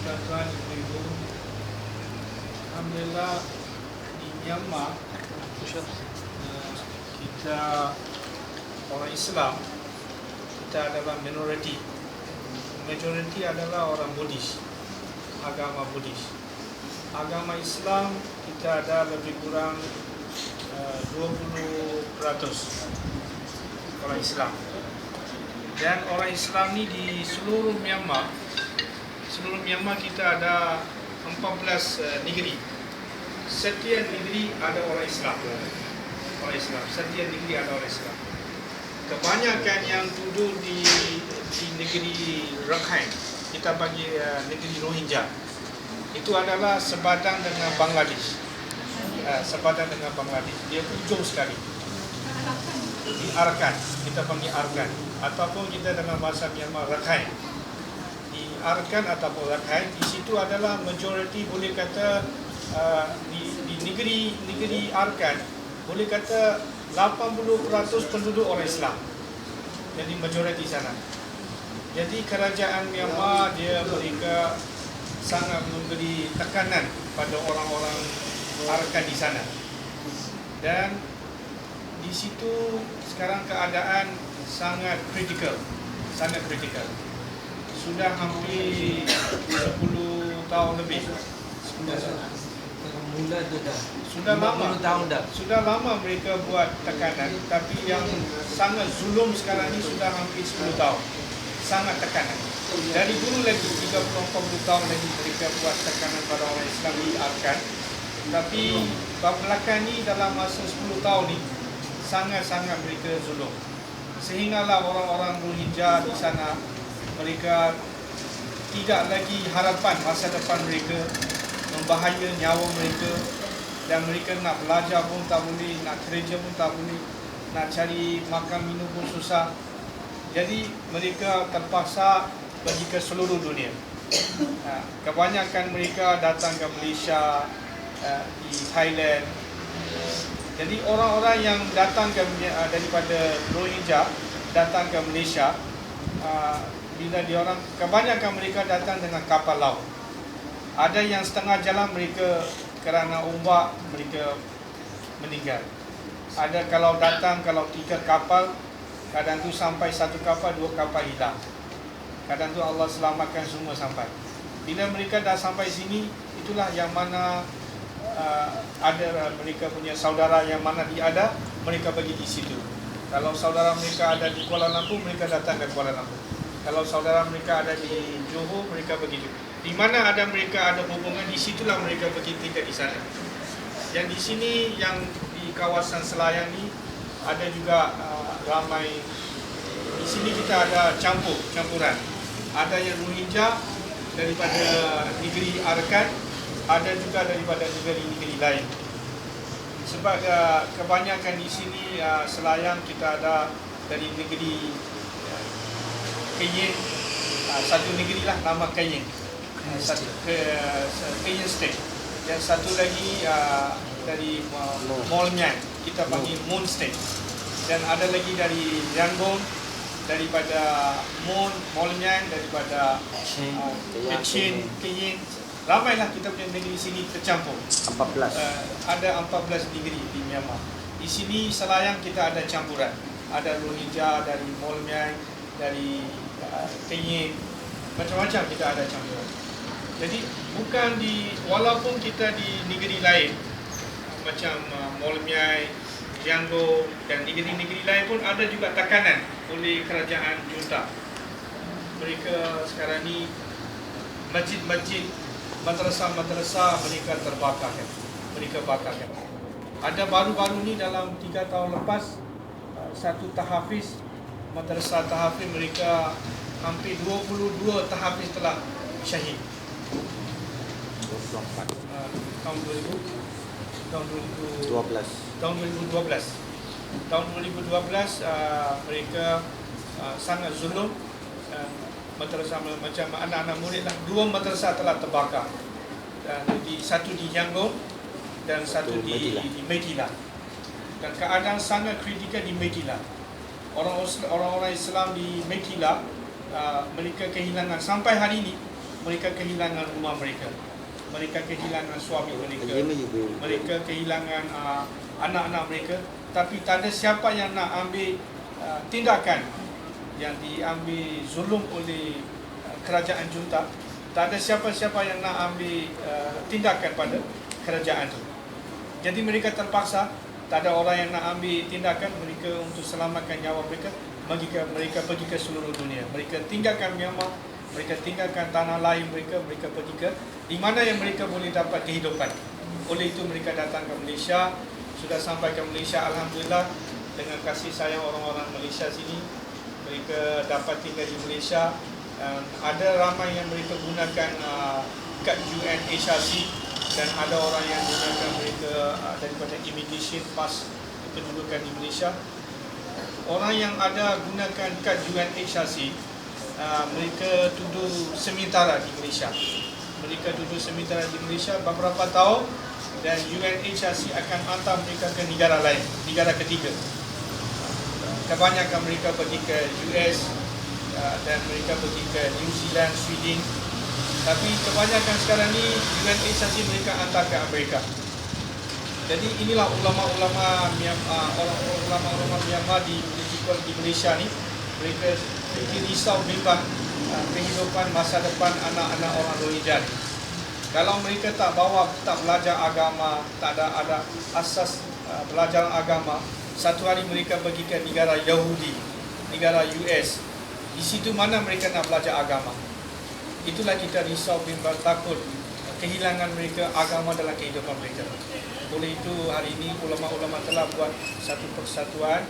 tuan-tuan, ibu-ibu, alhamdulillah di Myanmar kita orang Islam, kita adalah minoriti. Majoriti adalah orang Buddhis, agama Buddhis. Agama Islam kita ada lebih kurang 20% orang Islam. Dan orang Islam ni di seluruh Myanmar kita ada 14 negeri. Setiap negeri ada orang Islam. Setiap negeri ada orang Islam. Kebanyakan yang duduk di negeri Rakhine, kita bagi negeri Rohingya, itu adalah sepadan dengan Bangladesh. Dia ujung sekali. Di Arkan, kita panggil Arkan, ataupun kita dengan bahasa Myanmar Rakhine. Di Arkan ataupun Rakhine, di situ adalah majoriti, boleh kata di negeri Arkan, boleh kata 80% penduduk orang Islam. Jadi majoriti sana. Jadi kerajaan Myanmar mereka sangat memberi tekanan pada orang-orang Arkan di sana. Dan di situ sekarang keadaan sangat kritikal. Sudah hampir 10 tahun lebih. Sudah lama mereka buat tekanan, tapi yang sangat zulum sekarang ini sudah hampir 10 tahun. Sangat tekanan. Dari dulu lagi 30-40 tahun lagi mereka buat tekanan pada orang Islam di Arkan. Tapi belakang ni dalam masa 10 tahun ni sangat-sangat mereka zulum. Sehinggalah orang-orang Rohingya di sana, mereka tidak lagi harapan masa depan mereka, membahaya nyawa mereka, dan mereka nak belajar pun tak boleh, nak kerja pun tak boleh, nak cari makan minum pun susah. Jadi mereka terpaksa pergi ke seluruh dunia. Kebanyakan mereka datang ke Malaysia, di Thailand. Jadi orang-orang yang datang daripada Rohingya datang ke Malaysia, bila diorang, kebanyakan mereka datang dengan kapal laut. Ada yang setengah jalan mereka kerana ombak mereka meninggal. Ada kalau 3 kapal, kadang tu sampai 1 kapal, 2 kapal hilang. Kadang tu Allah selamatkan semua sampai. Bila mereka dah sampai sini, itulah yang mana ada mereka punya saudara yang mana ada, mereka pergi di situ. Kalau saudara mereka ada di Kuala Lumpur, mereka datang ke Kuala Lumpur. Kalau saudara mereka ada di Johor, mereka pergi di mana mereka ada hubungan, di situlah mereka pergi tinggal di sana. Yang di sini, yang di kawasan Selayang ni, ada juga ramai. Di sini kita ada campuran. Ada yang Rohingya daripada negeri Arkan, ada juga daripada negeri-negeri lain. Sebab kebanyakan di sini Selayang kita ada dari negeri Kenying, satu negeri lah nama Kenying, Kenying State. Dan satu lagi dari Molnyang, kita panggil Moon State. Dan ada lagi dari Yangon, daripada Molnyang, daripada Kechin, Kenying. Ramailah kita punya negeri sini tercampur. 14. Ada 14 negeri di Myanmar. Di sini Selayang kita ada campuran. Ada Rohingya dari Molnyang, dari Kenying, macam-macam kita ada campuran. Jadi walaupun kita di negeri lain macam Molnyang, Yangon dan negeri-negeri lain pun ada juga tekanan oleh kerajaan junta. Mereka sekarang ni masjid-masjid, madrasah mereka bakarkan. Ada baru-baru ni dalam 3 tahun lepas, satu tahfiz, madrasah tahfiz mereka hampir 22 tahfiz telah syahid. 24. Tahun 2012. Tahun 2012 mereka sangat zulum. Madrasah macam anak-anak murid lah, 2 madrasah telah terbakar. Dan satu di Yangon dan satu di Medina. Dan keadaan sangat kritikal di Medina. Orang-orang Islam di Medina, mereka kehilangan sampai hari ini mereka kehilangan rumah mereka, mereka kehilangan suami mereka, mereka kehilangan anak-anak mereka, tapi tak ada siapa yang nak ambil tindakan yang diambil zulum oleh kerajaan junta. Tak ada siapa-siapa yang nak ambil tindakan pada kerajaan itu. Jadi mereka terpaksa, tak ada orang yang nak ambil tindakan mereka untuk selamatkan nyawa mereka. Mereka pergi ke seluruh dunia. Mereka tinggalkan Myanmar, mereka tinggalkan tanah lain mereka pergi ke di mana yang mereka boleh dapat kehidupan. Oleh itu mereka datang ke Malaysia. Sudah sampai ke Malaysia, alhamdulillah, dengan kasih sayang orang-orang Malaysia sini, mereka dapat tinggal di Malaysia. Ada ramai yang mereka gunakan kad UNHRC dan ada orang yang gunakan mereka daripada immigration pass kedudukan di Malaysia. Orang yang ada gunakan kad UNHRC, mereka duduk sementara di Malaysia. Mereka duduk sementara di Malaysia beberapa tahun dan UNHRC akan hantar mereka ke negara lain, negara ketiga. Kebanyakan mereka pergi ke US dan mereka pergi ke New Zealand, Sweden. Tapi kebanyakan sekarang ni UNHRC mereka hantar ke Amerika. Jadi inilah ulama-ulama Myanmar di Malaysia ni, mereka risau bimbang kehidupan masa depan anak-anak orang Rohingya. Kalau mereka tak belajar agama, tak ada asas belajar agama, satu hari mereka pergi ke negara Yahudi, negara US. Di situ mana mereka nak belajar agama? Itulah kita risau bimbang takut kehilangan mereka agama dalam kehidupan mereka. Oleh itu hari ini ulama-ulama telah buat satu persatuan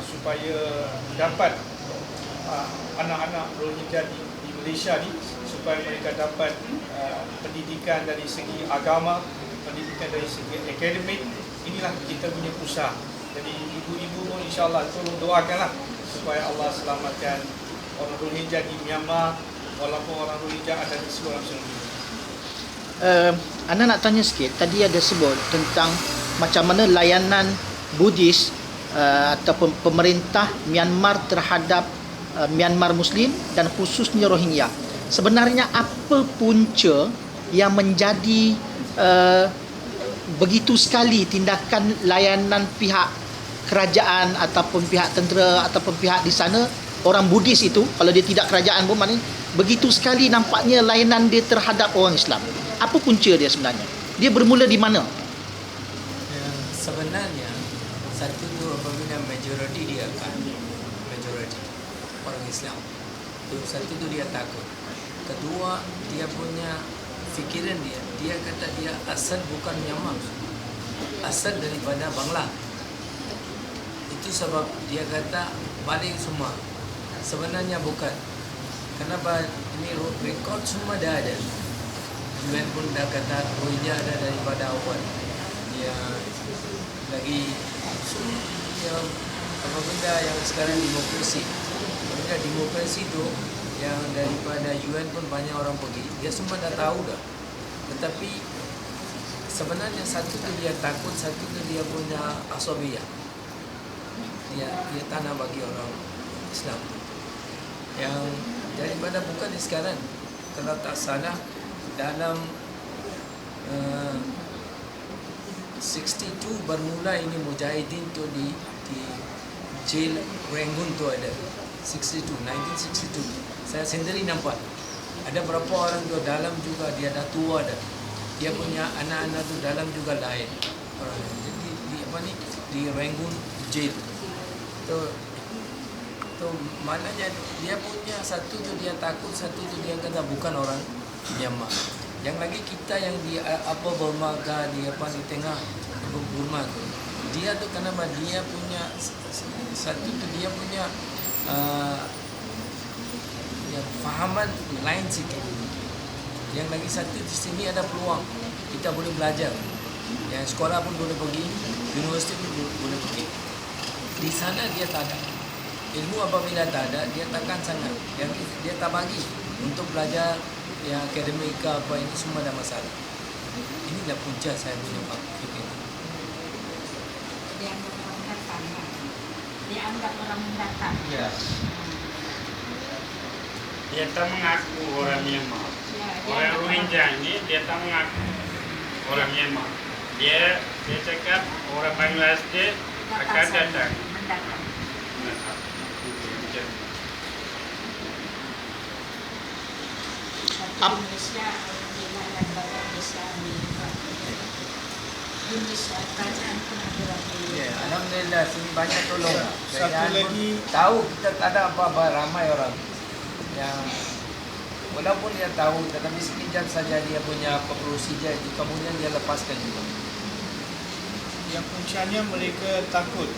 supaya dapat anak-anak Rohingya di Malaysia ni, supaya mereka dapat pendidikan dari segi agama, pendidikan dari segi akademik. Inilah kita punya usaha. Jadi ibu-ibu pun insya-Allah tolong doakanlah supaya Allah selamatkan orang Rohingya di Myanmar, walaupun orang Rohingya ada di seluruh dunia. Ana nak tanya sikit, tadi ada sebut tentang macam mana layanan Buddhis ataupun pemerintah Myanmar terhadap Myanmar Muslim dan khususnya Rohingya. Sebenarnya apa punca yang menjadi begitu sekali tindakan layanan pihak kerajaan ataupun pihak tentera ataupun pihak di sana, orang Buddhis itu, kalau dia tidak kerajaan pun maknanya begitu sekali nampaknya layanan dia terhadap orang Islam. Apa punca dia sebenarnya? Dia bermula di mana? Sebenarnya satu tu apabila majoriti dia akan majoriti orang Islam. Satu tu dia takut. Kedua, dia punya fikiran dia kata dia asal bukan Myanmar, asal daripada Bangla. Itu sebab dia kata balik semua. Sebenarnya bukan. Kenapa? Ini rekod semua dah ada. UN pun dah kata Rohingya ada daripada awal. Dia lagi dia apabila yang sekarang demokrasi. Apabila demokrasi tu yang daripada UN pun banyak orang pergi. Dia semua dah tahu dah. Tetapi sebenarnya satu tu dia takut, satu tu dia punya asabiyah. Dia tak nak bagi orang Islam. Yang daripada bukan sekarang, kalau tak salah dalam 62 bermula ini Mujahidin tu di jail Rangoon tu ada 1962 saya sendiri nampak ada berapa orang tu dalam juga, dia dah tua dah, dia punya anak-anak tu dalam juga lain orang. Jadi di Rangoon jail tu maknanya dia punya satu tu dia takut, satu tu dia kata bukan orang Myanmar. Yang lagi kita yang di Burma di di tengah Burma tu, dia tu kenapa dia punya satu tu dia punya fahaman lain sikit. Yang lagi satu di sini ada peluang kita boleh belajar. Yang sekolah pun boleh pergi, universiti pun boleh pergi. Di sana dia tak ada ilmu, apabila tak ada dia takkan sangat, dia tak bagi untuk belajar yang akademik ke apa, ini semua ada masalah. Inilah punca saya punya fikir. Dia anggap orang datang. Dia anggap orang datang. Ya. Dia tak mengaku orang Myanmar. Ya, orang Rohingya ini dia tak mengaku orang Myanmar. Dia cakap orang Bangladesh akan datang. Mendatang. Ap- Indonesia, wilayah Malaysia, Indonesia, kerajaan pun ada wakil. Ya, alhamdulillah sini banyak tolong. Satu Kerajaan pun lagi- tahu kita tak ada apa-apa, ramai orang yang walaupun dia tahu tetapi sekejap saja dia punya procedure itu kemudian dia lepaskan juga. Yang puncanya mereka takut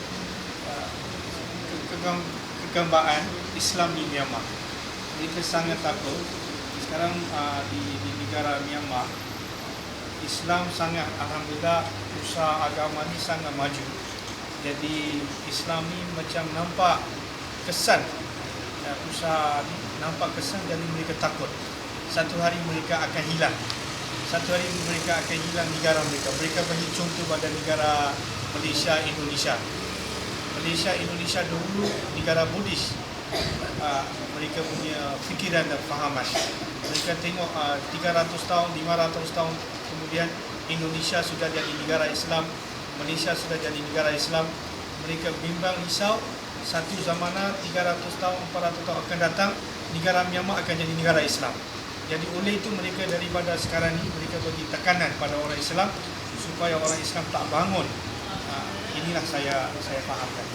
kegembaan Islam di Myanmar. Mereka sangat takut. Sekarang di negara Myanmar, Islam sangat, alhamdulillah, usaha agama ni sangat maju. Jadi Islam ni macam nampak kesan, usaha ni nampak kesan, jadi mereka takut. Satu hari mereka akan hilang. Satu hari mereka akan hilang negara mereka. Mereka bagi contoh pada negara Malaysia, Indonesia. Malaysia, Indonesia dahulu negara Buddhis. Mereka punya fikiran dan fahaman. Mereka tengok 300 tahun, 500 tahun kemudian Indonesia sudah jadi negara Islam, Malaysia sudah jadi negara Islam. Mereka bimbang risau satu zamana 300 tahun, 400 tahun akan datang negara Myanmar akan jadi negara Islam. Jadi oleh itu mereka daripada sekarang ni mereka bagi tekanan pada orang Islam supaya orang Islam tak bangun. Inilah saya fahamkan.